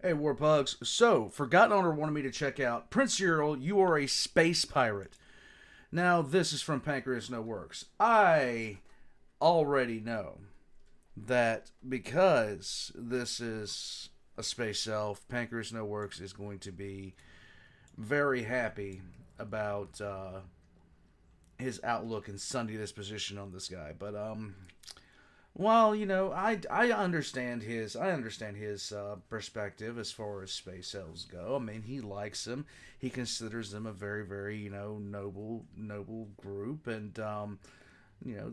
Hey, Warpugs. So, Forgotten Honor wanted me to check out Prince Uriel. You are a space pirate. Now, this is from PancreasNoWorks. I already know that because this is a space elf, PancreasNoWorks is going to be very happy about his outlook and Sunday disposition on this guy. But well, I understand his perspective as far as space elves go. I mean, he likes them. He considers them a very, very noble group, and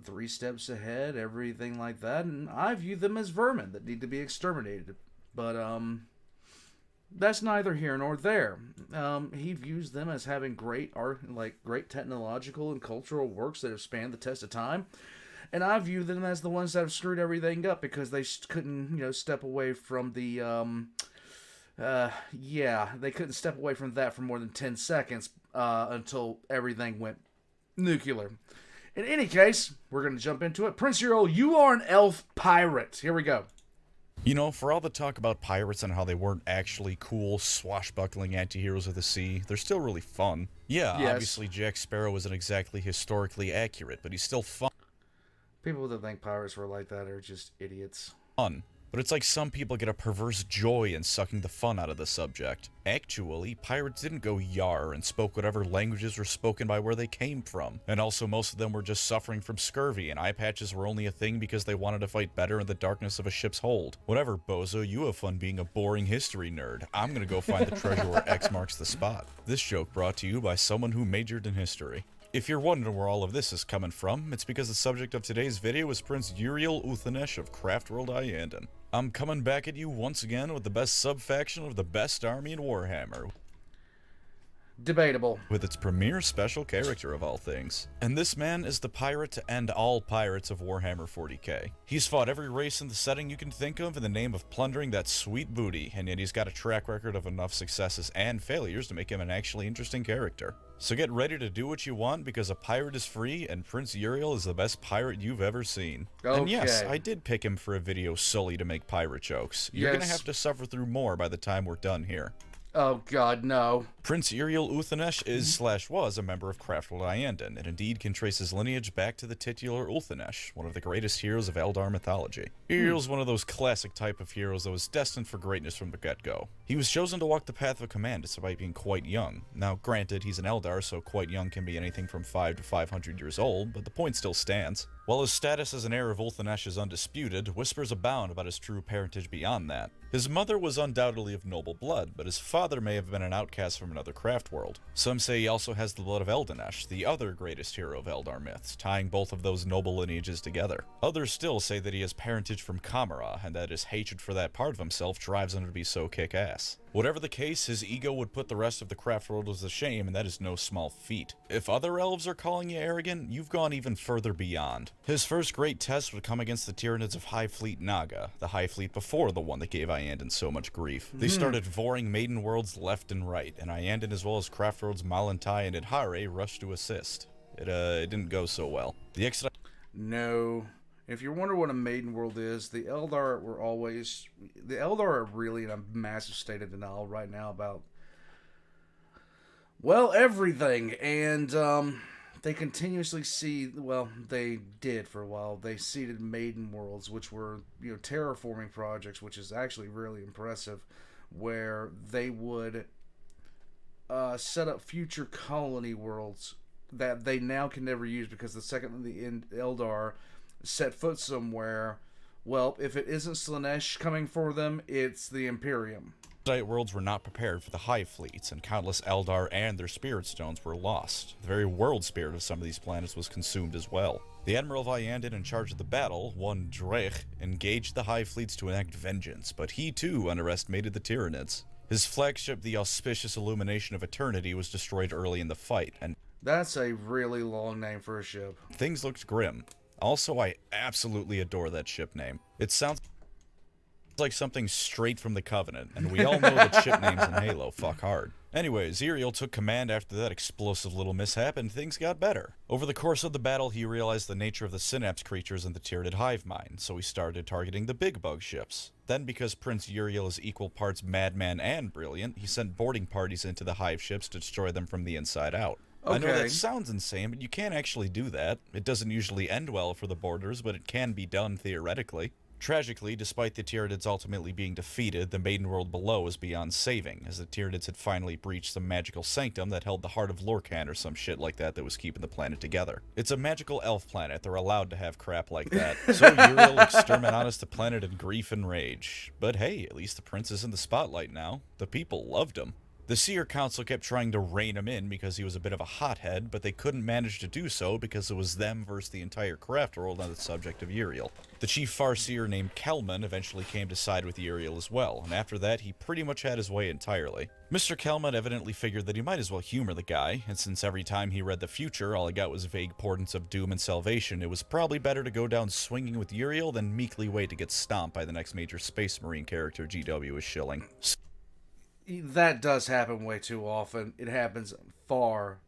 three steps ahead, everything like that. And I view them as vermin that need to be exterminated. But that's neither here nor there. He views them as having great art, like great technological and cultural works that have spanned the test of time. And I view them as the ones that have screwed everything up because they couldn't, step away from the, they couldn't step away from that for more than 10 seconds until everything went nuclear. In any case, we're going to jump into it. Prince Uriel, you are an elf pirate. Here we go. You know, for all the talk about pirates and how they weren't actually cool, swashbuckling anti-heroes of the sea, they're still really fun. Yeah, Yes. Obviously Jack Sparrow isn't exactly historically accurate, but he's still fun. People that think pirates were like that are just idiots. But it's like some people get a perverse joy in sucking the fun out of the subject. Actually, pirates didn't go yar and spoke whatever languages were spoken by where they came from. And also most of them were just suffering from scurvy, and eye patches were only a thing because they wanted to fight better in the darkness of a ship's hold. Whatever, bozo, you have fun being a boring history nerd. I'm gonna go find the treasure where X marks the spot. This joke brought to you by someone who majored in history. If you're wondering where all of this is coming from, it's because the subject of today's video is Prince Uriel Uthanesh of Craftworld Iyanden. I'm coming back at you once again with the best sub-faction of the best army in Warhammer, Debatable. with its premier special character of all things. And this man is the pirate to end all pirates of Warhammer 40k. He's fought every race in the setting you can think of in the name of plundering that sweet booty, and yet he's got a track record of enough successes and failures to make him an actually interesting character. So get ready to do what you want, because a pirate is free, and Prince Uriel is the best pirate you've ever seen. Okay. And yes, I did pick him for a video solely to make pirate jokes. You're gonna Yes. have to suffer through more by the time we're done here. Oh, God, no. Prince Uriel Uthanesh is/was a member of Craftworld Iyanden, and indeed can trace his lineage back to the titular Uthanesh, one of the greatest heroes of Eldar mythology. Uriel's one of those classic type of heroes that was destined for greatness from the get-go. He was chosen to walk the path of command despite being quite young. Now, granted, he's an Eldar, so quite young can be anything from 5 to 500 years old, but the point still stands. While his status as an heir of Ulthanesh is undisputed, whispers abound about his true parentage beyond that. His mother was undoubtedly of noble blood, but his father may have been an outcast from another craft world. Some say he also has the blood of Eldanesh, the other greatest hero of Eldar myths, tying both of those noble lineages together. Others still say that he has parentage from Kamara, and that his hatred for that part of himself drives him to be so kick-ass. Whatever the case, his ego would put the rest of the craft world to shame, and that is no small feat. If other elves are calling you arrogant, you've gone even further beyond. His first great test would come against the Tyranids of High Fleet Naga, the High Fleet before the one that gave Iyanden so much grief. They started voring maiden worlds left and right, and Iyanden as well as Craftworld's Malantai and Idhare rushed to assist. It didn't go so well. The Exile No. If you wonder what a maiden world is, the Eldar are really in a massive state of denial right now about, well, everything. And they continuously they did for a while. They seeded maiden worlds, which were, terraforming projects, which is actually really impressive, where they would set up future colony worlds that they now can never use, because the second the Eldar set foot somewhere, well, if it isn't Slaanesh coming for them, it's the Imperium. worlds were not prepared for the High Fleets, and countless Eldar and their Spirit Stones were lost. The very world spirit of some of these planets was consumed as well. The Admiral of Iyanden in charge of the battle, one Drech, engaged the High Fleets to enact vengeance, but he too underestimated the Tyranids. His flagship, the Auspicious Illumination of Eternity, was destroyed early in the fight, and That's a really long name for a ship. things looked grim. Also, I absolutely adore that ship name. It sounds like something straight from the Covenant, and we all know that ship names in Halo fuck hard. Anyways, Uriel took command after that explosive little mishap, and things got better. Over the course of the battle, he realized the nature of the synapse creatures in the Tyranid hive mind, so he started targeting the big bug ships. Then, because Prince Uriel is equal parts madman and brilliant, he sent boarding parties into the hive ships to destroy them from the inside out. Okay. I know that sounds insane, but you can't actually do that. It doesn't usually end well for the boarders, but it can be done theoretically. Tragically, despite the Tyranids ultimately being defeated, the maiden world below was beyond saving, as the Tyranids had finally breached some magical sanctum that held the heart of Lorcan or some shit like that was keeping the planet together. It's a magical elf planet, they're allowed to have crap like that. So Uriel exterminated the planet in grief and rage. But hey, at least the prince is in the spotlight now. The people loved him. The Seer Council kept trying to rein him in because he was a bit of a hothead, but they couldn't manage to do so because it was them versus the entire Craftworld on the subject of Uriel. The chief Farseer named Kelman eventually came to side with Uriel as well, and after that he pretty much had his way entirely. Mr. Kelman evidently figured that he might as well humor the guy, and since every time he read the future all he got was vague portents of doom and salvation, it was probably better to go down swinging with Uriel than meekly wait to get stomped by the next major Space Marine character GW is shilling. That does happen way too often. It happens far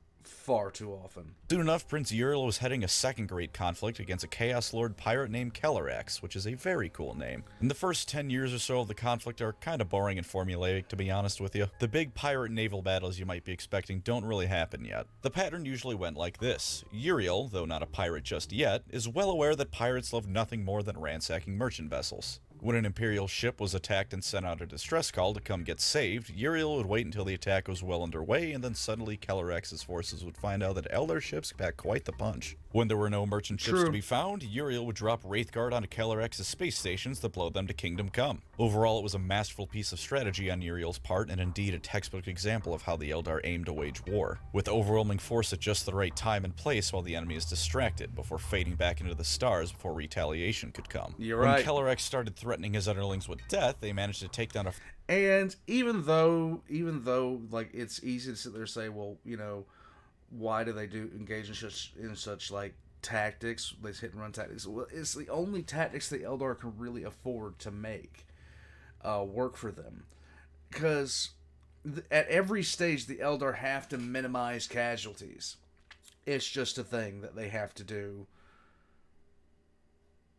too often. Soon enough, Prince Uriel was heading a second great conflict against a Chaos Lord pirate named Kellerx, which is a very cool name. In the first 10 years or so of the conflict are kinda boring and formulaic, to be honest with you. The big pirate naval battles you might be expecting don't really happen yet. The pattern usually went like this. Uriel, though not a pirate just yet, is well aware that pirates love nothing more than ransacking merchant vessels. When an Imperial ship was attacked and sent out a distress call to come get saved, Uriel would wait until the attack was well underway, and then suddenly Kellerx's forces would find out that Eldar ships packed quite the punch. When there were no merchant ships to be found, Uriel would drop Wraithguard onto Kellerx's space stations to blow them to Kingdom Come. Overall, it was a masterful piece of strategy on Uriel's part, and indeed a textbook example of how the Eldar aim to wage war, with overwhelming force at just the right time and place while the enemy is distracted, before fading back into the stars before retaliation could come. You're right. When Kellerx started threatening his underlings with death, they managed to take down a... And even though, like, it's easy to sit there and say, well, you know, why do they engage in such like tactics, these hit and run tactics? Well, it's the only tactics the Eldar can really afford to make work for them, because at every stage the Eldar have to minimize casualties. It's just a thing that they have to do,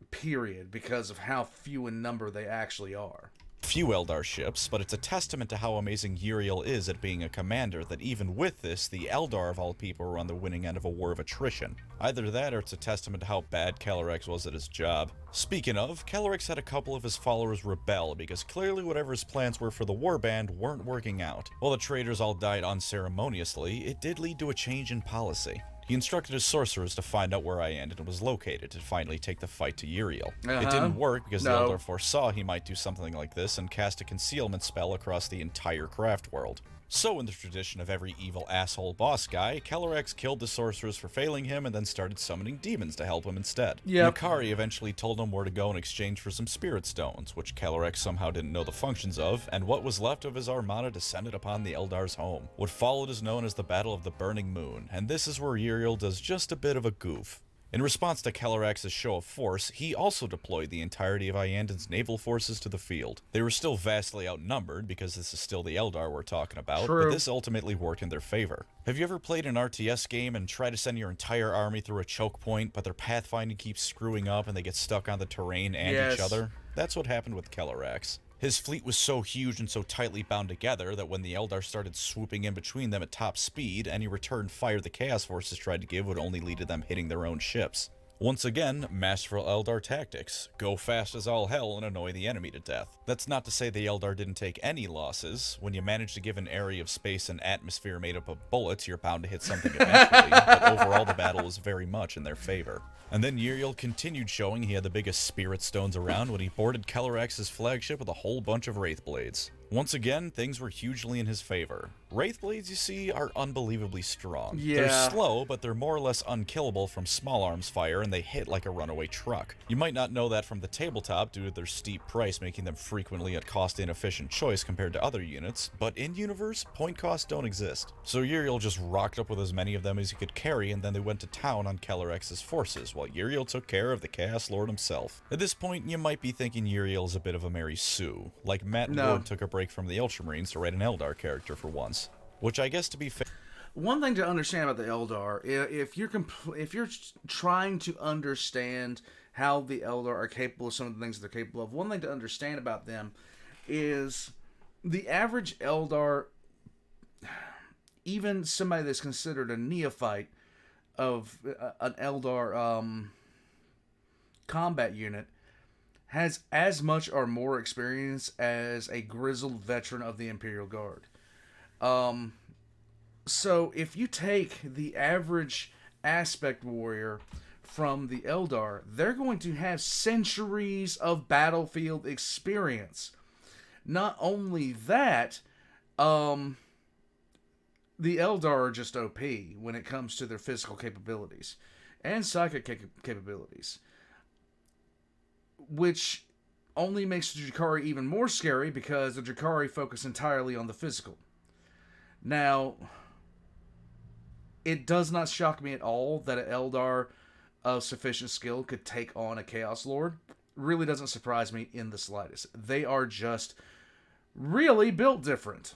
period, because of how few in number they actually are. Few Eldar ships, but it's a testament to how amazing Uriel is at being a commander that even with this, the Eldar of all people were on the winning end of a war of attrition. Either that or it's a testament to how bad Kellerx was at his job. Speaking of, Kellerx had a couple of his followers rebel because clearly whatever his plans were for the warband weren't working out. While the traitors all died unceremoniously, it did lead to a change in policy. He instructed his sorcerers to find out where Iyanden was located to finally take the fight to Uriel. It didn't work because the Eldar foresaw he might do something like this and cast a concealment spell across the entire Craftworld. So in the tradition of every evil asshole boss guy, Kellerx killed the sorcerers for failing him and then started summoning demons to help him instead. Nakari eventually told him where to go in exchange for some spirit stones, which Kellerx somehow didn't know the functions of, and what was left of his armada descended upon the Eldar's home. What followed is known as the Battle of the Burning Moon, and this is where Uriel does just a bit of a goof. In response to Kellerx's show of force, he also deployed the entirety of Iyanden's naval forces to the field. They were still vastly outnumbered, because this is still the Eldar we're talking about, but this ultimately worked in their favor. Have you ever played an RTS game and try to send your entire army through a choke point, but their pathfinding keeps screwing up and they get stuck on the terrain and each other? That's what happened with Kellerx. His fleet was so huge and so tightly bound together that when the Eldar started swooping in between them at top speed, any return fire the Chaos Forces tried to give would only lead to them hitting their own ships. Once again, masterful Eldar tactics. Go fast as all hell and annoy the enemy to death. That's not to say the Eldar didn't take any losses. When you manage to give an area of space an atmosphere made up of bullets, you're bound to hit something eventually, but overall the battle was very much in their favor. And then Uriel continued showing he had the biggest spirit stones around when he boarded Kellerx's flagship with a whole bunch of Wraithblades. Once again, things were hugely in his favor. Wraithblades, you see, are unbelievably strong. They're slow, but they're more or less unkillable from small arms fire, and they hit like a runaway truck. You might not know that from the tabletop due to their steep price making them frequently a cost-inefficient choice compared to other units, but in-universe, point costs don't exist. So Uriel just rocked up with as many of them as he could carry, and then they went to town on Kellerx's forces, while Uriel took care of the Chaos Lord himself. At this point, you might be thinking Uriel is a bit of a Mary Sue, like Matt Ward took a break from the Ultramarines to write an Eldar character for once. Which I guess to be fair... One thing to understand about the Eldar, if you're trying to understand how the Eldar are capable of some of the things that they're capable of, one thing to understand about them is the average Eldar, even somebody that's considered a neophyte of an Eldar combat unit, has as much or more experience as a grizzled veteran of the Imperial Guard. So if you take the average aspect warrior from the Eldar, they're going to have centuries of battlefield experience. Not only that, the Eldar are just OP when it comes to their physical capabilities and psychic capabilities, which only makes the Drukhari even more scary because the Drukhari focus entirely on the physical. Now, it does not shock me at all that an Eldar of sufficient skill could take on a Chaos Lord. Really doesn't surprise me in the slightest. They are just really built different.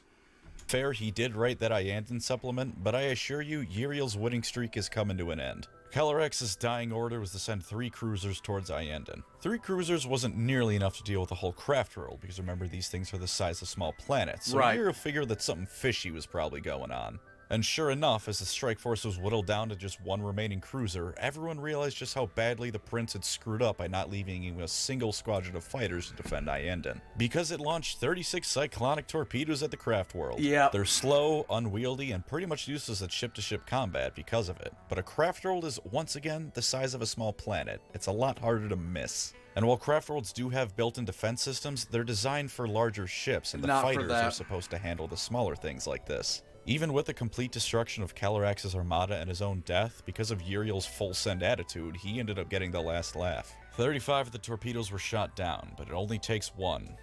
Fair, he did write that Iyanden supplement, but I assure you, Uriel's winning streak is coming to an end. Kellerx's dying order was to send 3 cruisers towards Iyanden. 3 cruisers wasn't nearly enough to deal with the whole Craftworld, because remember, these things are the size of small planets, so Uriel figured that something fishy was probably going on. And sure enough, as the strike force was whittled down to just 1 remaining cruiser, everyone realized just how badly the Prince had screwed up by not leaving even a single squadron of fighters to defend Iyanden. Because it launched 36 cyclonic torpedoes at the Craftworld. Yeah. They're slow, unwieldy, and pretty much useless at ship-to-ship combat because of it. But a Craftworld is, once again, the size of a small planet. It's a lot harder to miss. And while Craftworlds do have built-in defense systems, they're designed for larger ships, and the fighters are supposed to handle the smaller things like this. Even with the complete destruction of Kellerx's armada and his own death, because of Uriel's full-send attitude, he ended up getting the last laugh. 35 of the torpedoes were shot down, but it only takes one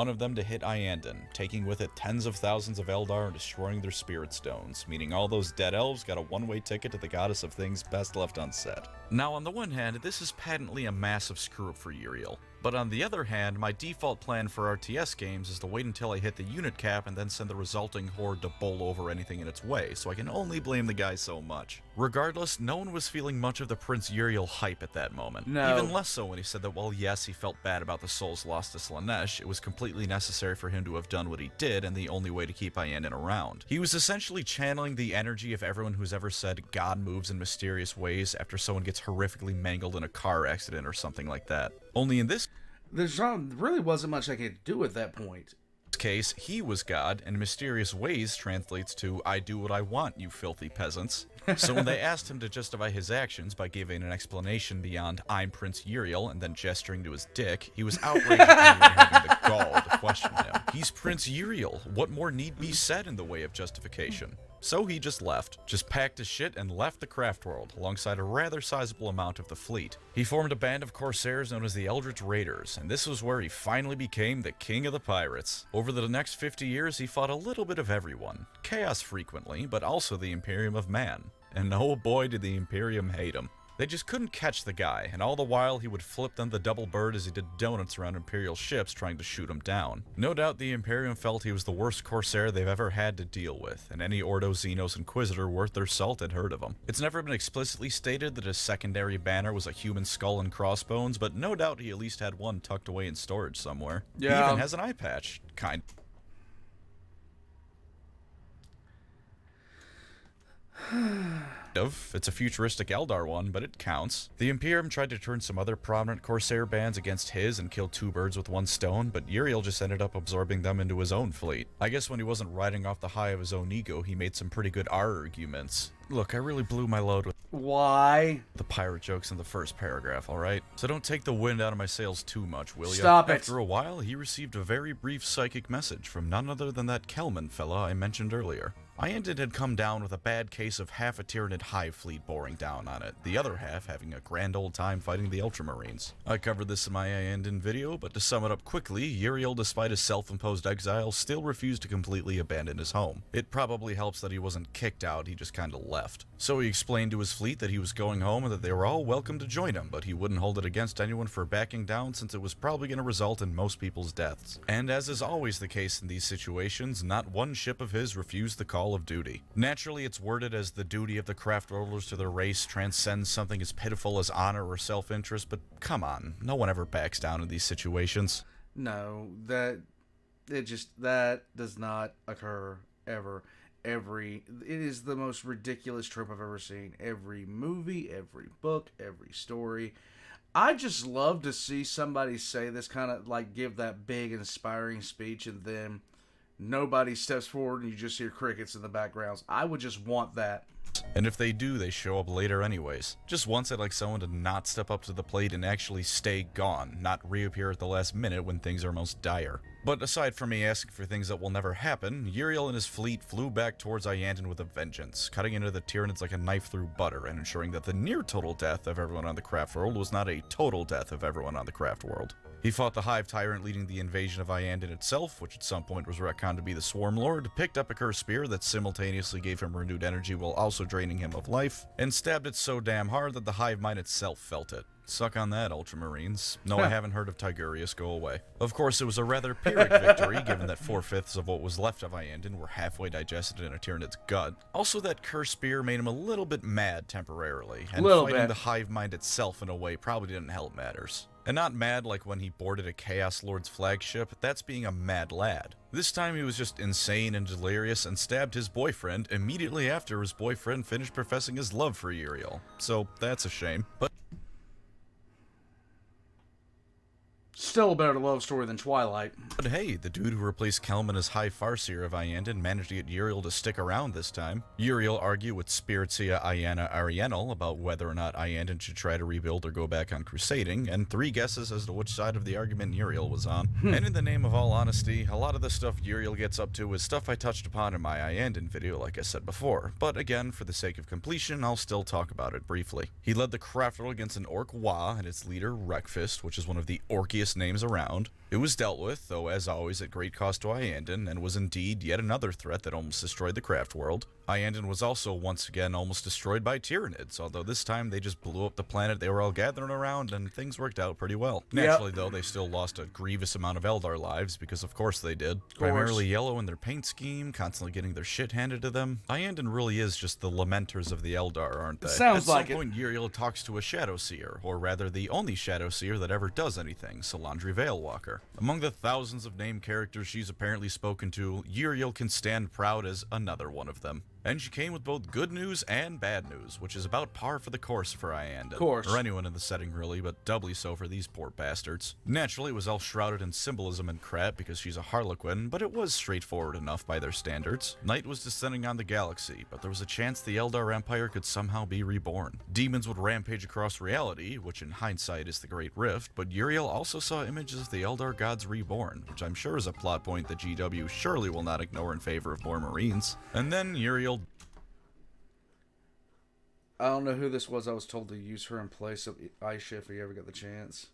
of them to hit Iyanden, taking with it tens of thousands of Eldar and destroying their spirit stones, meaning all those dead elves got a one-way ticket to the goddess of things best left unsaid. Now, on the one hand, this is patently a massive screw-up for Uriel. But on the other hand, my default plan for RTS games is to wait until I hit the unit cap and then send the resulting horde to bowl over anything in its way, so I can only blame the guy so much. Regardless, no one was feeling much of the Prince Uriel hype at that moment. No. Even less so when he said that while yes, he felt bad about the souls lost to Slaanesh, it was completely necessary for him to have done what he did and the only way to keep Iyanden around. He was essentially channeling the energy of everyone who's ever said God moves in mysterious ways after someone gets horrifically mangled in a car accident or something like that. Only in this really wasn't much I could do at that point. case, he was God, and mysterious ways translates to I do what I want, you filthy peasants. So when they asked him to justify his actions by giving an explanation beyond I'm Prince Yriel and then gesturing to his dick, he was outraged at anyone having the gall to question him. He's Prince Yriel. What more need be said in the way of justification? So he just left, just packed his shit and left the Craftworld, alongside a rather sizable amount of the fleet. He formed a band of corsairs known as the Eldritch Raiders, and this was where he finally became the king of the pirates. Over the next 50 years, he fought a little bit of everyone. Chaos frequently, but also the Imperium of Man. And oh boy did the Imperium hate him. They just couldn't catch the guy, and all the while he would flip them the double bird as he did donuts around Imperial ships trying to shoot him down. No doubt the Imperium felt he was the worst corsair they've ever had to deal with, and any Ordo Xenos Inquisitor worth their salt had heard of him. It's never been explicitly stated that his secondary banner was a human skull and crossbones, but no doubt he at least had one tucked away in storage somewhere. Yeah. He even has an eye patch. Kind of. It's a futuristic Eldar one, but it counts. The Imperium tried to turn some other prominent Corsair bands against his and kill two birds with one stone, but Uriel just ended up absorbing them into his own fleet. I guess when he wasn't riding off the high of his own ego, he made some pretty good arguments. Look, I really blew my load with Why? the pirate jokes in the first paragraph, alright? So don't take the wind out of my sails too much, will ya? Stop it. After a while, he received a very brief psychic message from none other than that Kelman fella I mentioned earlier. Iyanden had come down with a bad case of half a Tyranid hive fleet boring down on it, the other half having a grand old time fighting the Ultramarines. I covered this in my Iyanden video, but to sum it up quickly, Uriel, despite his self-imposed exile, still refused to completely abandon his home. It probably helps that he wasn't kicked out, he just kinda left. So he explained to his fleet that he was going home and that they were all welcome to join him, but he wouldn't hold it against anyone for backing down since it was probably going to result in most people's deaths. And as is always the case in these situations, not one ship of his refused the call call of duty. Naturally, it's worded as the duty of the Craftworlders to their race transcends something as pitiful as honor or self-interest, but come on, no one ever backs down in these situations. No, that does not occur ever. It is the most ridiculous trope I've ever seen. Every movie, every book, every story. I just love to see somebody say this, kind of like give that big inspiring speech, and then nobody steps forward and you just hear crickets in the backgrounds. I would just want that. And if they do, they show up later anyways. Just once I'd like someone to not step up to the plate and actually stay gone, not reappear at the last minute when things are most dire. But aside from me asking for things that will never happen, Uriel and his fleet flew back towards Iyanden with a vengeance, cutting into the Tyranids like a knife through butter and ensuring that the near-total death of everyone on the Craftworld was not a total death of everyone on the Craftworld. He fought the Hive Tyrant leading the invasion of Iyanden itself, which at some point was retconned to be the Swarm Lord, picked up a cursed spear that simultaneously gave him renewed energy while also draining him of life, and stabbed it so damn hard that the Hive Mind itself felt it. Suck on that, Ultramarines. No, I haven't heard of Tigurius, go away. Of course, it was a rather Pyrrhic victory, given that 4/5 of what was left of Iyanden were halfway digested in a Tyranid's gut. Also, that cursed spear made him a little bit mad temporarily, and fighting the Hive Mind itself in a way probably didn't help matters. And not mad like when he boarded a Chaos Lord's flagship, that's being a mad lad. This time he was just insane and delirious and stabbed his boyfriend immediately after his boyfriend finished professing his love for Uriel. So that's a shame. But still a better love story than Twilight. But hey, the dude who replaced Kelman as High Farseer of Iyanden managed to get Uriel to stick around this time. Uriel argued with Spiritia Ayana Arienal about whether or not Iyanden should try to rebuild or go back on crusading, and 3 guesses as to which side of the argument Uriel was on. And in the name of all honesty, a lot of the stuff Uriel gets up to is stuff I touched upon in my Iyanden video like I said before, but again, for the sake of completion, I'll still talk about it briefly. He led the Craftworld against an Orc Wa and its leader Wreckfist, which is one of the orkiest names around. It was dealt with, though as always at great cost to Iyanden, and was indeed yet another threat that almost destroyed the Craftworld. Iyanden was also once again almost destroyed by Tyranids, although this time they just blew up the planet they were all gathering around and things worked out pretty well. Naturally though, they still lost a grievous amount of Eldar lives, because of course they did. Primarily yellow in their paint scheme, constantly getting their shit handed to them. Iyanden really is just the lamenters of the Eldar, aren't they? Sounds like it. At some point Uriel talks to a Shadow Seer, or rather the only Shadow Seer that ever does anything, Salandri Veilwalker. Among the thousands of named characters she's apparently spoken to, Uriel can stand proud as another one of them. And she came with both good news and bad news, which is about par for the course for Iyanden. Or anyone in the setting really, but doubly so for these poor bastards. Naturally, it was all shrouded in symbolism and crap because she's a Harlequin, but it was straightforward enough by their standards. Night was descending on the galaxy, but there was a chance the Eldar Empire could somehow be reborn. Demons would rampage across reality, which in hindsight is the Great Rift, but Uriel also saw images of the Eldar gods reborn, which I'm sure is a plot point that GW surely will not ignore in favor of more Marines. And then Uriel... I don't know who this was. I was told to use her in place of Aisha if we ever got the chance.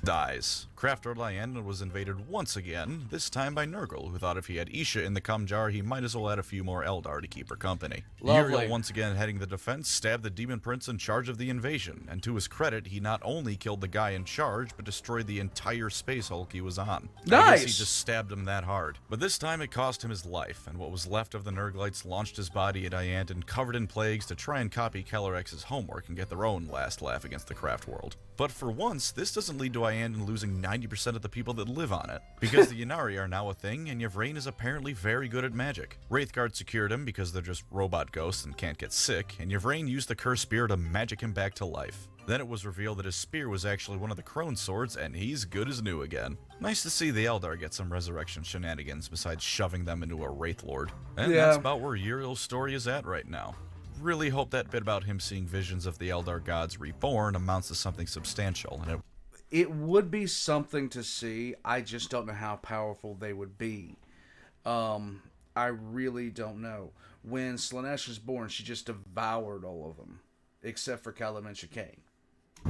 Dies. Craftworld Iyanden was invaded once again, this time by Nurgle, who thought if he had Isha in the cum jar, he might as well add a few more Eldar to keep her company. Uriel, once again heading the defense, stabbed the Demon Prince in charge of the invasion, and to his credit, he not only killed the guy in charge, but destroyed the entire Space Hulk he was on. Nice! I guess he just stabbed him that hard. But this time it cost him his life, and what was left of the Nurglites launched his body at Iyanden covered in plagues to try and copy Kellerx's homework and get their own last laugh against the Craftworld. But for once, this doesn't lead to Iyanden losing 90% of the people that live on it, because the Ynnari are now a thing, and Yvraine is apparently very good at magic. Wraithguard secured him because they're just robot ghosts and can't get sick, and Yvraine used the cursed spear to magic him back to life. Then it was revealed that his spear was actually one of the Crone swords, and he's good as new again. Nice to see the Eldar get some resurrection shenanigans besides shoving them into a Wraith Lord. And that's about where Uriel's story is at right now. Really hope that bit about him seeing visions of the Eldar gods reborn amounts to something substantial, and it would be something to see. I just don't know how powerful they would be. I really don't know. When Slaanesh was born, she just devoured all of them, except for Callum and Chicane.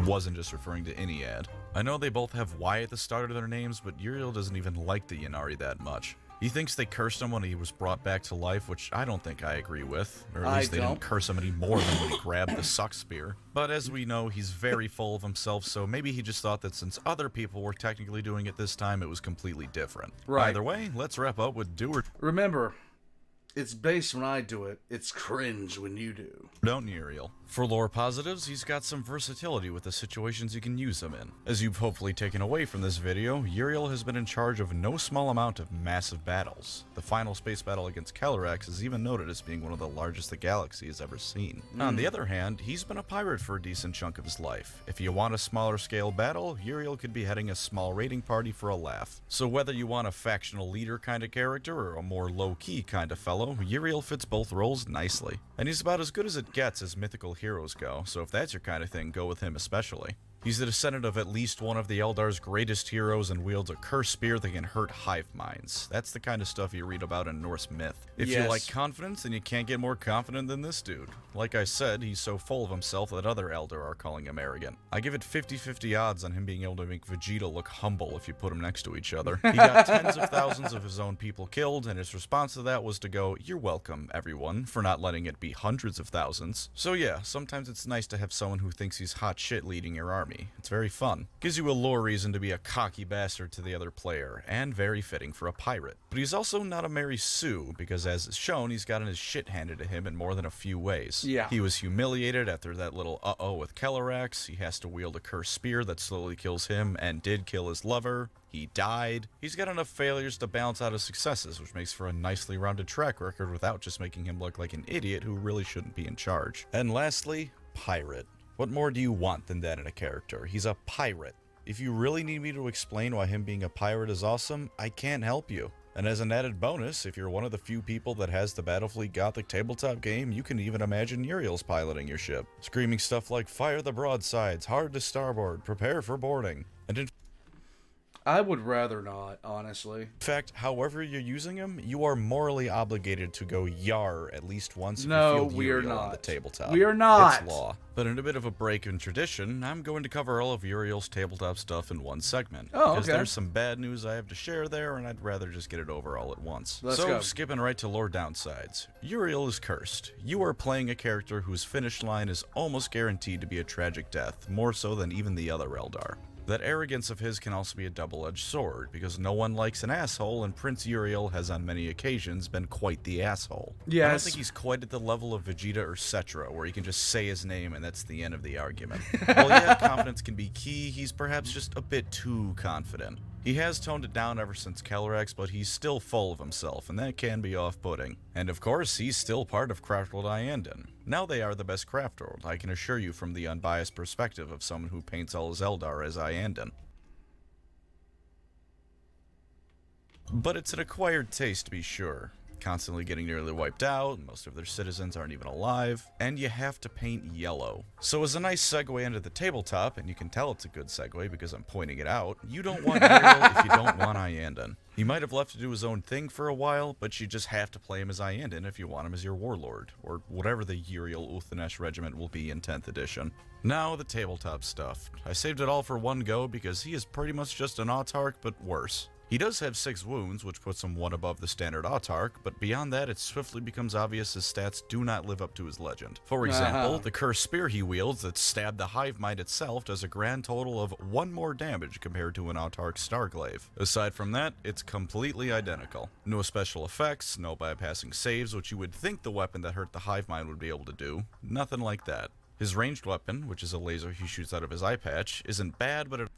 Wasn't just referring to Iyad. I know they both have Y at the start of their names, but Uriel doesn't even like the Ynnari that much. He thinks they cursed him when he was brought back to life, which I don't think I agree with. Or at least they didn't curse him any more than when he grabbed the suck spear. But as we know, he's very full of himself, so maybe he just thought that since other people were technically doing it this time, it was completely different. Right. Either way, let's wrap up with do or Remember, it's based when I do it. It's cringe when you do. don't, Uriel. For lore positives, he's got some versatility with the situations you can use him in. As you've hopefully taken away from this video, Uriel has been in charge of no small amount of massive battles. The final space battle against Kellerx is even noted as being one of the largest the galaxy has ever seen. On the other hand, he's been a pirate for a decent chunk of his life. If you want a smaller scale battle, Uriel could be heading a small raiding party for a laugh. So whether you want a factional leader kind of character or a more low-key kind of fellow, Uriel fits both roles nicely. And he's about as good as it gets as mythical heroes go, so if that's your kind of thing, go with him especially. He's the descendant of at least one of the Eldar's greatest heroes and wields a cursed spear that can hurt hive minds. That's the kind of stuff you read about in Norse myth. If you like confidence, then you can't get more confident than this dude. Like I said, he's so full of himself that other Eldar are calling him arrogant. I give it 50-50 odds on him being able to make Vegeta look humble if you put them next to each other. He got tens of thousands of his own people killed, and his response to that was to go, "You're welcome, everyone, for not letting it be hundreds of thousands." So yeah, sometimes it's nice to have someone who thinks he's hot shit leading your army. It's very fun. Gives you a lore reason to be a cocky bastard to the other player, and very fitting for a pirate. But he's also not a Mary Sue, because as is shown, he's gotten his shit handed to him in more than a few ways. Yeah. He was humiliated after that little uh-oh with Kellerx. He has to wield a cursed spear that slowly kills him, and did kill his lover. He died. He's got enough failures to balance out his successes, which makes for a nicely rounded track record without just making him look like an idiot who really shouldn't be in charge. And lastly, pirate. What more do you want than that in a character? He's a pirate. If you really need me to explain why him being a pirate is awesome, I can't help you. And as an added bonus, if you're one of the few people that has the Battlefleet Gothic tabletop game, you can even imagine Uriel's piloting your ship, screaming stuff like, "Fire the broadsides, hard to starboard, prepare for boarding." And in I would rather not, honestly. fact, however you're using him, you are morally obligated to go yar at least once if No, you field we are Uriel on the not. tabletop. We are not. It's law. But in a bit of a break in tradition, I'm going to cover all of Uriel's tabletop stuff in one segment. Oh, because okay. there's some bad news I have to share there, and I'd rather just get it over all at once. Let's so, go. skipping right to lore downsides. Uriel is cursed. You are playing a character whose finish line is almost guaranteed to be a tragic death, more so than even the other Eldar. That arrogance of his can also be a double-edged sword, because no one likes an asshole, and Prince Uriel has on many occasions been quite the asshole. Yes. I don't think he's quite at the level of Vegeta or Cetra, where he can just say his name and that's the end of the argument. While yeah, confidence can be key, he's perhaps just a bit too confident. He has toned it down ever since Kellerx, but he's still full of himself, and that can be off-putting. And of course, he's still part of Craftworld Iyanden. Now they are the best Craftworld, I can assure you from the unbiased perspective of someone who paints all his Eldar as Iyanden. But it's an acquired taste to be sure. Constantly getting nearly wiped out, most of their citizens aren't even alive, and you have to paint yellow. So as a nice segue into the tabletop, and you can tell it's a good segue because I'm pointing it out, you don't want Uriel if you don't want Iyanden. He might have left to do his own thing for a while, but you just have to play him as Iyanden if you want him as your warlord, or whatever the Uriel Ulthanesh regiment will be in 10th edition. Now the tabletop stuff. I saved it all for one go because he is pretty much just an autarch, but worse. He does have 6 wounds, which puts him one above the standard autarch, but beyond that it swiftly becomes obvious his stats do not live up to his legend. For example, the cursed spear he wields that stabbed the hive mind itself does a grand total of 1 more damage compared to an autarch starglaive. Aside from that, it's completely identical. No special effects, no bypassing saves, which you would think the weapon that hurt the hive mind would be able to do. Nothing like that. His ranged weapon, which is a laser he shoots out of his eye patch, isn't bad, but it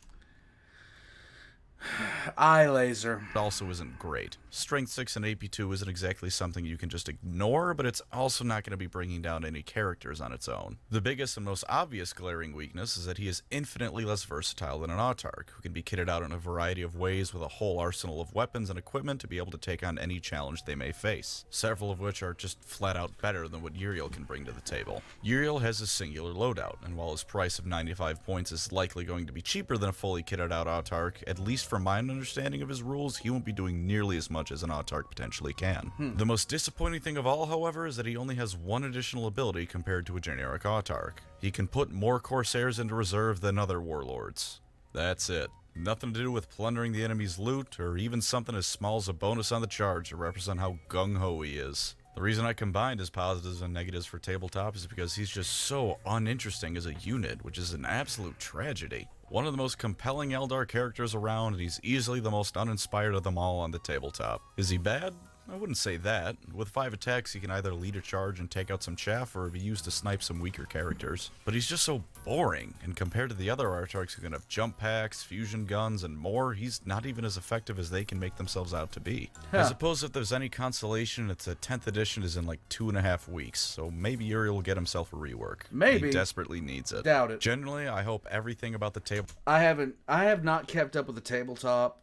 Eye laser. also isn't great. Strength 6 and AP 2 isn't exactly something you can just ignore, but it's also not going to be bringing down any characters on its own. The biggest and most obvious glaring weakness is that he is infinitely less versatile than an autarch, who can be kitted out in a variety of ways with a whole arsenal of weapons and equipment to be able to take on any challenge they may face, several of which are just flat out better than what Uriel can bring to the table. Uriel has a singular loadout, and while his price of 95 points is likely going to be cheaper than a fully kitted out autarch, at least from my understanding of his rules, he won't be doing nearly as much as an autarch potentially can. The most disappointing thing of all, however, is that he only has 1 additional ability compared to a generic autarch. He can put more Corsairs into reserve than other warlords. That's it. Nothing to do with plundering the enemy's loot, or even something as small as a bonus on the charge to represent how gung-ho he is. The reason I combined his positives and negatives for Tabletop is because he's just so uninteresting as a unit, which is an absolute tragedy. One of the most compelling Eldar characters around, and he's easily the most uninspired of them all on the Tabletop. Is he bad? I wouldn't say that. With 5 attacks, he can either lead a charge and take out some chaff, or be used to snipe some weaker characters. But he's just so boring, and compared to the other Artarks who can have jump packs, fusion guns, and more, he's not even as effective as they can make themselves out to be. I suppose if there's any consolation, it's a 10th edition is in like 2.5 weeks, so maybe Uriel will get himself a rework. Maybe. He desperately needs it. Doubt it. Generally, I hope everything about the I have not kept up with the Tabletop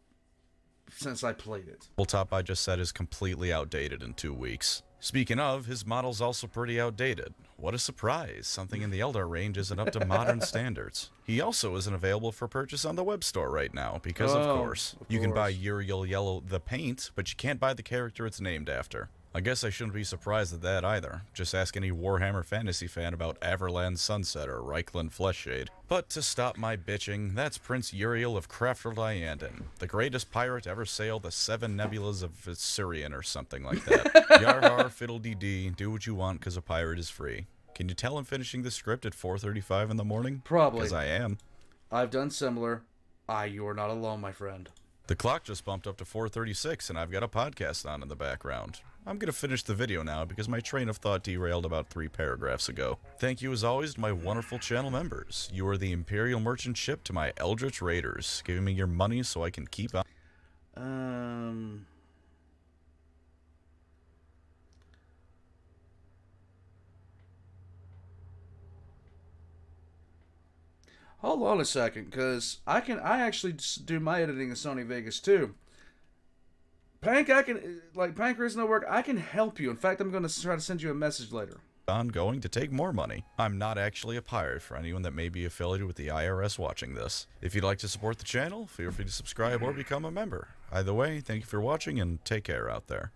since I played it. Tabletop I just said is completely outdated in 2 weeks. Speaking of, his model's also pretty outdated. What a surprise, something in the Eldar range isn't up to modern standards. He also isn't available for purchase on the web store right now, because of course. You can buy Uriel Yellow the paint, but you can't buy the character it's named after. I guess I shouldn't be surprised at that either. Just ask any Warhammer Fantasy fan about Averland Sunset or Reichland Fleshshade. But to stop my bitching, that's Prince Uriel of Craftworld Iyanden, the greatest pirate to ever sail the 7 nebulas of Syrian or something like that. Yarhar, fiddle-dee-dee, do what you want because a pirate is free. Can you tell I'm finishing the script at 4:35 in the morning? Probably. Because I am. I've done similar. You are not alone, my friend. The clock just bumped up to 4:36 and I've got a podcast on in the background. I'm going to finish the video now because my train of thought derailed about 3 paragraphs ago. Thank you as always to my wonderful channel members. You are the Imperial Merchant ship to my Eldritch Raiders, giving me your money so I can keep on. Hold on a second, because I actually do my editing in Sony Vegas too. PancreasNoWork, I can help you. In fact, I'm going to try to send you a message later. Ongoing to take more money. I'm not actually a pirate for anyone that may be affiliated with the IRS watching this. If you'd like to support the channel, feel free to subscribe or become a member. Either way, thank you for watching and take care out there.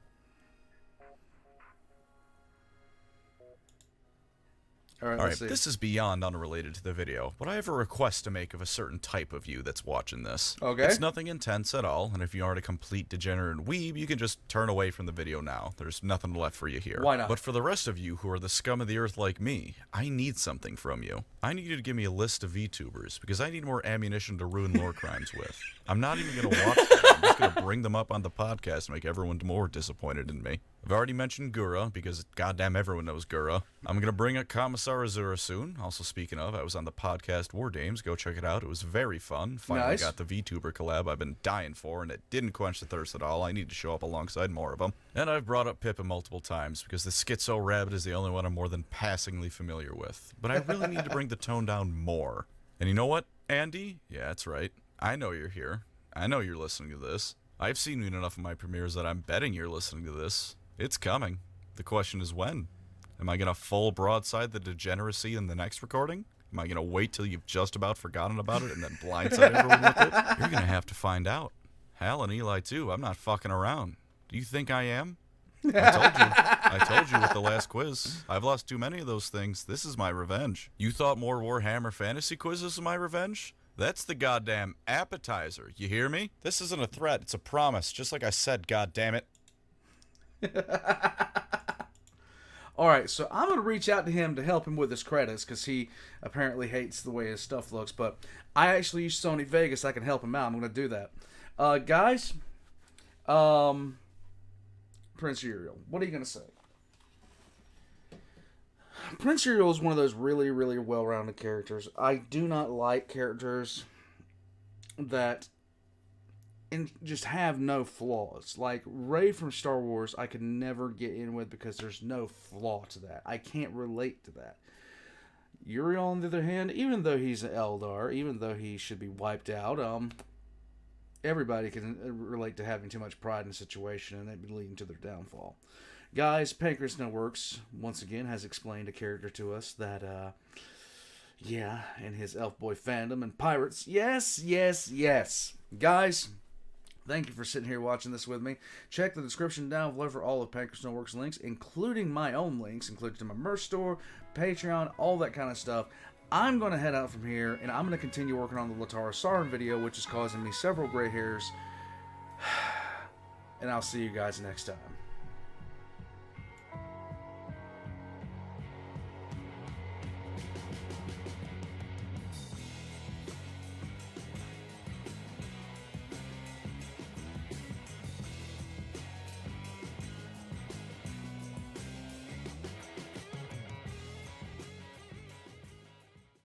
Alright, this is beyond unrelated to the video, but I have a request to make of a certain type of you that's watching this. Okay. It's nothing intense at all, and if you aren't a complete degenerate weeb, you can just turn away from the video now. There's nothing left for you here. Why not? But for the rest of you who are the scum of the earth like me, I need something from you. I need you to give me a list of VTubers, because I need more ammunition to ruin lore crimes with. I'm not even going to watch them, I'm just going to bring them up on the podcast and make everyone more disappointed in me. I've already mentioned Gura, because goddamn everyone knows Gura. I'm going to bring up Commissar Azura soon. Also, speaking of, I was on the podcast War Games. Go check it out. It was very fun. Finally got the VTuber collab I've been dying for, and it didn't quench the thirst at all. I need to show up alongside more of them. And I've brought up Pippa multiple times, because the Schizo Rabbit is the only one I'm more than passingly familiar with. But I really need to bring the tone down more. And you know what, Andy? Yeah, that's right. I know you're here. I know you're listening to this. I've seen you in enough of my premieres that I'm betting you're listening to this. It's coming. The question is when. Am I going to full broadside the degeneracy in the next recording? Am I going to wait till you've just about forgotten about it and then blindside everyone with it? You're going to have to find out. Hal and Eli too. I'm not fucking around. Do you think I am? I told you with the last quiz. I've lost too many of those things. This is my revenge. You thought more Warhammer Fantasy quizzes was my revenge? That's the goddamn appetizer. You hear me? This isn't a threat. It's a promise. Just like I said, goddammit. Alright, so I'm going to reach out to him to help him with his credits, because he apparently hates the way his stuff looks, but I actually use Sony Vegas. I can help him out. I'm going to do that. Guys, Prince Uriel, what are you going to say? Prince Uriel is one of those really, really well-rounded characters. I do not like characters that just have no flaws. Like Rey from Star Wars, I could never get in with because there's no flaw to that. I can't relate to that. Uriel, on the other hand, even though he's an Eldar, even though he should be wiped out, everybody can relate to having too much pride in a situation and it be leading to their downfall. Guys, PancreasNoWorks, once again, has explained a character to us that, yeah, in his elf boy fandom and pirates, yes, yes, yes. Guys, thank you for sitting here watching this with me. Check the description down below for all of PancreasNoWorks links, including my own links, including to my merch store, Patreon, all that kind of stuff. I'm going to head out from here, and I'm going to continue working on the Latara Sarn video, which is causing me several gray hairs. And I'll see you guys next time.